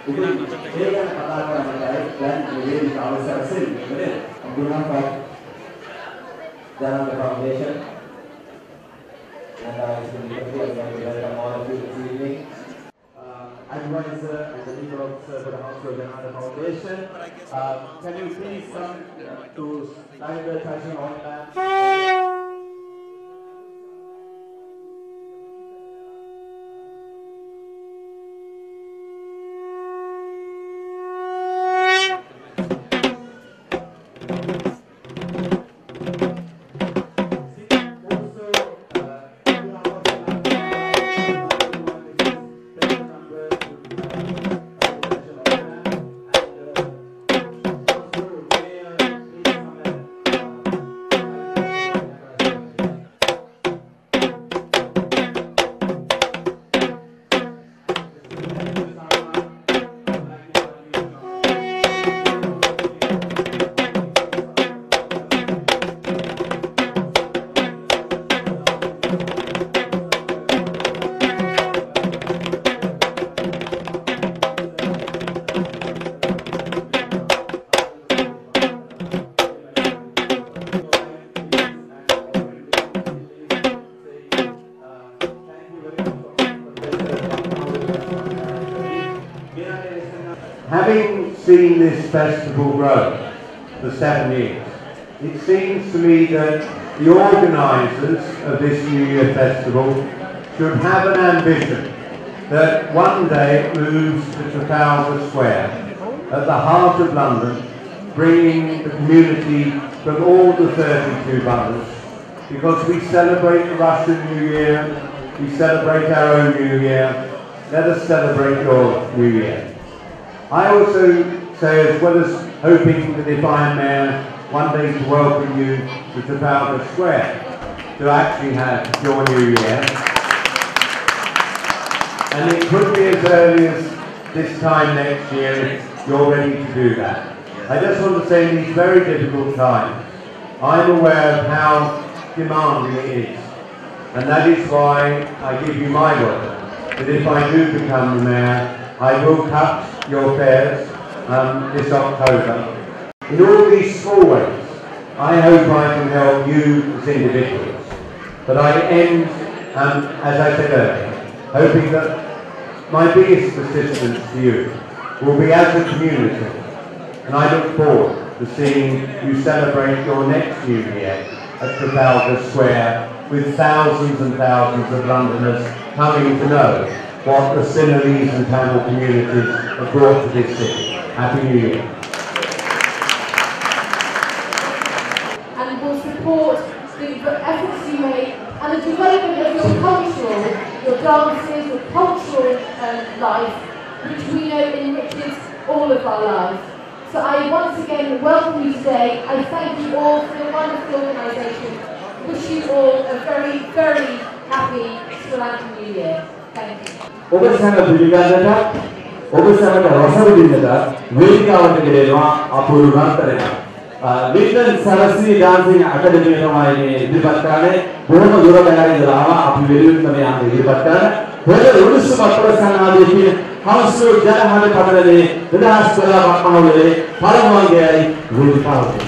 ඉතින් ඒ ගැන කතා කරන්නයි දැන් මේ වේදිකාව සැරසෙන්නේ. On behalf of Janahanda Foundation, and I welcome all of you this evening. Advisor and the leader officer for the Hounslow Janahanda Foundation. Can you please come to line the touching on that? Having seen this festival grow for 7 years, it seems to me that the organisers of this New Year festival should have an ambition that one day it moves to Trafalgar Square at the heart of London, bringing the community from all the 32 boroughs, because we celebrate the Russian New Year, we celebrate our own New Year. Let us celebrate your New Year. I also say, as well as hoping that if I am mayor one day to welcome you to Trafalgar Square to actually have your New Year, and it could be as early as this time next year if you're ready to do that. I just want to say in these very difficult times, I'm aware of how demanding it is, and that is why I give you my word that if I do become the mayor, I will cut your fares this October. In all these small ways, I hope I can help you as individuals. But I end, as I said earlier, hoping that my biggest assistance to you will be as a community. And I look forward to seeing you celebrate your next New Year at Trafalgar Square with thousands and thousands of Londoners coming to know what the Sinhalese and Tamil communities have brought to this city. Happy New Year. And will support the efforts you make and the development of your cultural, your dances, your cultural life, which we know enriches all of our lives. So I once again welcome you today. I thank you all for your wonderful organisation. Wish you all a very, very happy Sri Lankan New Year. Thank you. ඔබසම පිළිගන්නට ඔබසමට රස විඳින්නට වේදිකාවට ගෙනෙනවා අපූර්ව රත්තරයක්. Lankan Sarasi Dancing Academy තමයි ඉදිරිපත් කරන්නේ. බොහොම දුර බැලලා ඉඳලා අපි වෙනුවෙන් තමයි ආ ඉදිරිපත් කරන්නේ. පෙර උණුසුමත් ප්‍රසන්නාදී Hounslow Janahanda පදරේ 2012 බක්මහවලේ පළමු අංගයයි වේදිකාවට.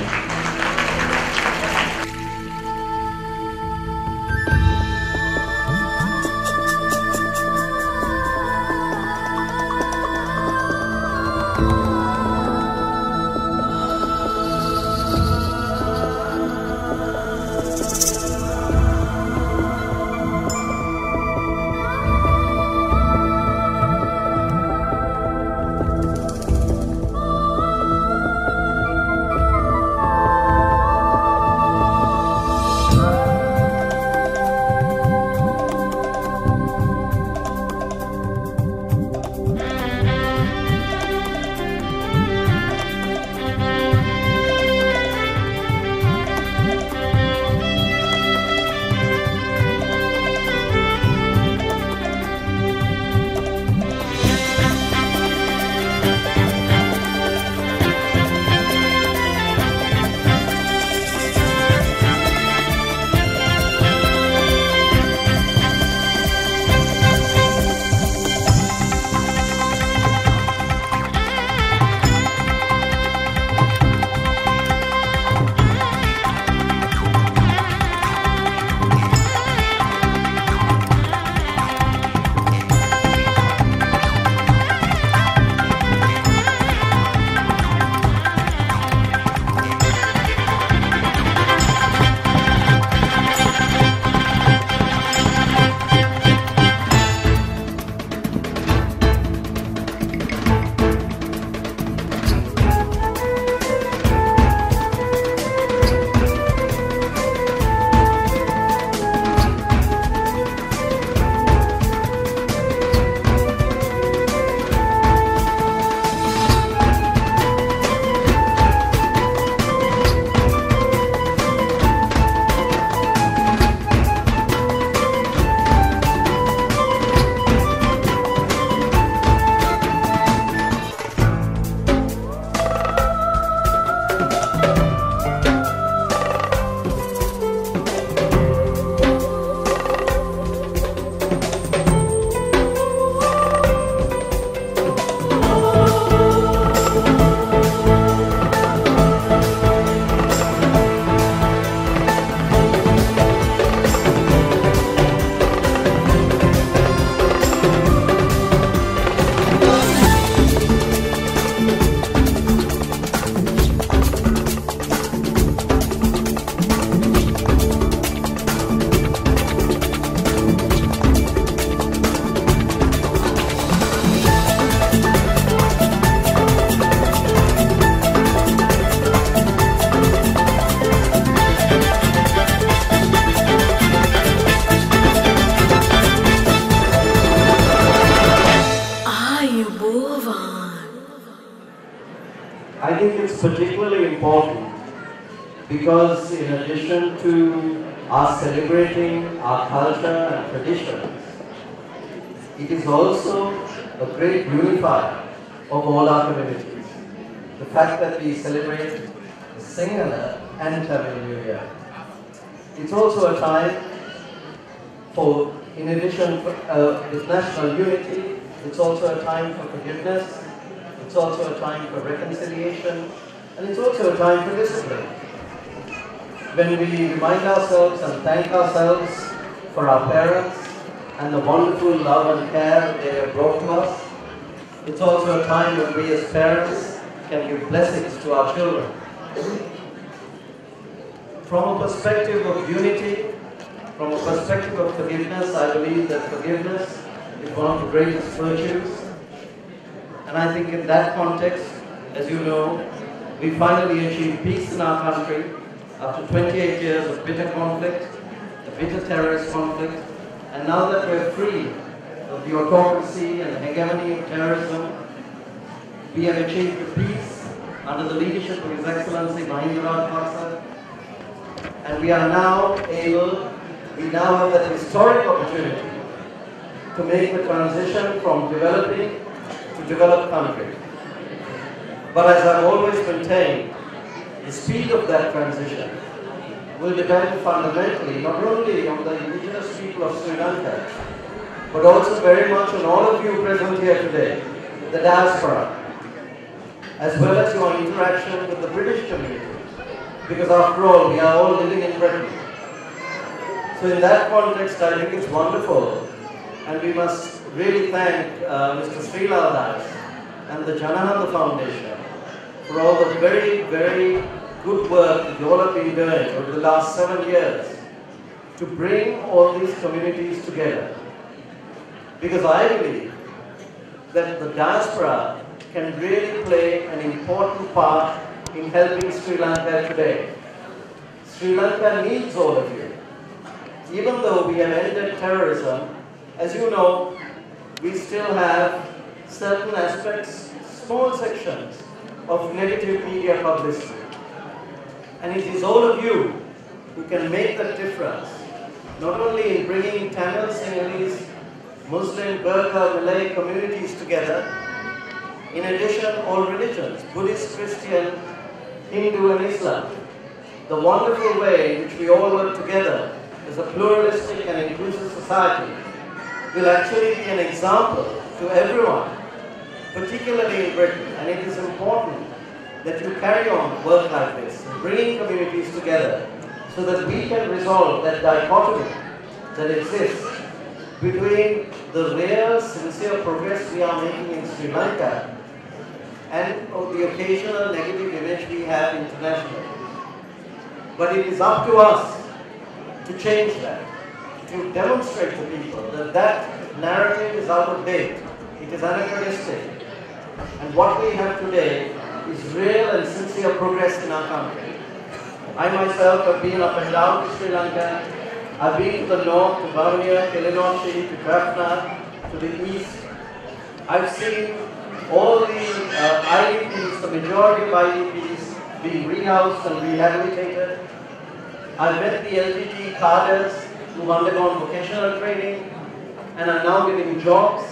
I think it's particularly important because in addition to our celebrating our culture and traditions, it is also a great unifier of all our communities. The fact that we celebrate the Sinhala and Tamil New Year. It's also a time for, in addition with national unity, it's also a time for forgiveness, it's also a time for reconciliation, and it's also a time for discipline. When we remind ourselves and thank ourselves for our parents and the wonderful love and care they have brought to us, it's also a time when we as parents can give blessings to our children. From a perspective of unity, from a perspective of forgiveness, I believe that forgiveness is one of the greatest virtues. And I think in that context, as you know, we finally achieved peace in our country after 28 years of bitter conflict, a bitter terrorist conflict, and now that we're free of the autocracy and the hegemony of terrorism, we have achieved peace under the leadership of His Excellency Mahinda Rajapaksa, and we now have that historic opportunity to make the transition from developing to developed country. But as I've always maintained, the speed of that transition will depend fundamentally not only on the indigenous people of Sri Lanka, but also very much on all of you present here today, the diaspora, as well as your interaction with the British community. Because after all, we are all living in Britain. So in that context, I think it's wonderful. And we must really thank Mr. Sri-Lankans and the Janahanda Foundation for all the very, very good work that you all have been doing over the last 7 years to bring all these communities together. Because I believe that the diaspora can really play an important part in helping Sri Lanka today. Sri Lanka needs all of you. Even though we have ended terrorism, as you know, we still have certain aspects, small sections of negative media publicity. And it is all of you who can make that difference, not only in bringing Tamil, Sinhalese, Muslim, Gurkha, Malay communities together, in addition, all religions, Buddhist, Christian, Hindu and Islam. The wonderful way in which we all work together as a pluralistic and inclusive society will actually be an example to everyone, particularly in Britain. And it is important that you carry on work like this, bringing communities together so that we can resolve that dichotomy that exists between the real, sincere progress we are making in Sri Lanka and the occasional negative image we have internationally. But it is up to us to change that, to demonstrate to people that that narrative is out of date, it is anachronistic, and what we have today is real and sincere progress in our country. I myself have been up and down to Sri Lanka. I've been to the north, to Waruna, Kilinochchi, to Jaffna, to the east. I've seen all the IDPs, the majority of IDPs, being rehoused and rehabilitated. I've met the LGBT cadres who've undergone vocational training and are now getting jobs.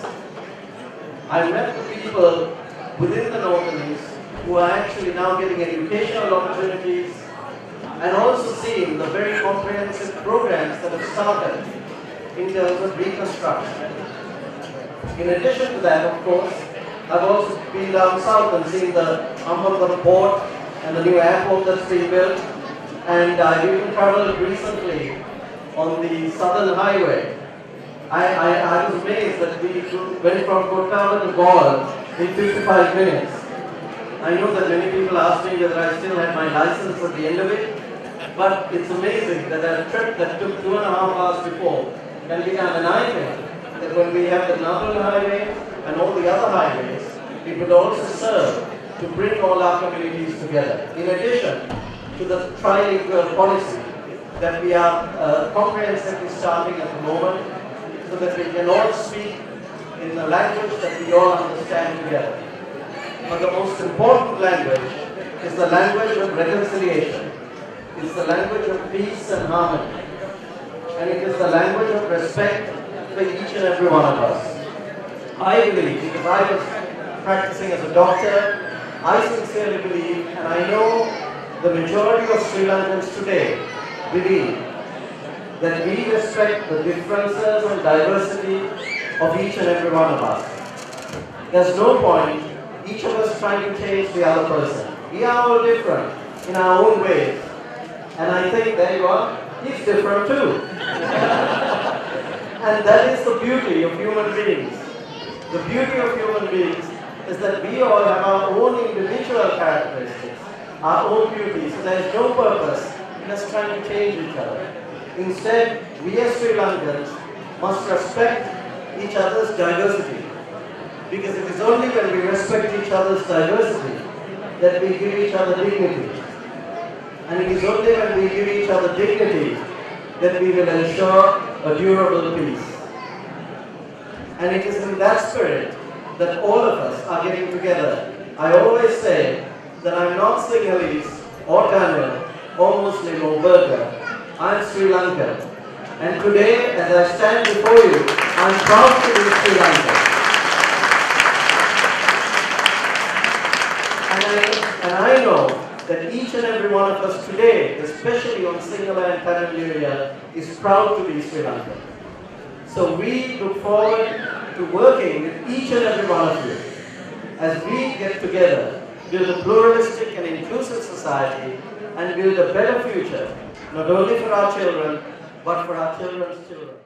I've met the people within the north and east who are actually now getting educational opportunities, and also seeing the very comprehensive programs that have started in terms of reconstruction. In addition to that, of course, I've also been down south and seen the Ahmedabad port and the new airport that's being built, and I've even traveled recently on the southern highway. I was amazed that we went from Kottala to Gaul in 55 minutes. I know that many people asked me whether I still had my license at the end of it, but it's amazing that a trip that took 2.5 hours before can become an idea that when we have the National Highway and all the other highways, it would also serve to bring all our communities together. In addition to the trilingual policy that we are comprehensively starting at the moment, so that we can all speak in a language that we all understand together. But the most important language is the language of reconciliation. It's the language of peace and harmony. And it is the language of respect for each and every one of us. I believe, because I was practicing as a doctor, I sincerely believe, and I know the majority of Sri Lankans today believe, that we respect the differences and diversity of each and every one of us. There's no point each of us trying to change the other person. We are all different in our own ways. And I think, there you are, he's different too. And that is the beauty of human beings. The beauty of human beings is that we all have our own individual characteristics, our own beauty. So there is no purpose in us trying to change each other. Instead, we as Sri Lankans must respect each other's diversity. Because it is only when we respect each other's diversity that we give each other dignity. And it is only when we give each other dignity that we will ensure a durable peace. And it is in that spirit that all of us are getting together. I always say that I'm not Sinhalese or Tamil or Muslim or Burgher. I'm Sri Lankan. And today, as I stand before you, I'm proud to be Sri Lankan. And I know that each and every one of us today, especially on Sinhala and Tamil New Year, is proud to be Sri Lankan. So we look forward to working with each and every one of you as we get together, build a pluralistic and inclusive society and build a better future, not only for our children, but for our children's children.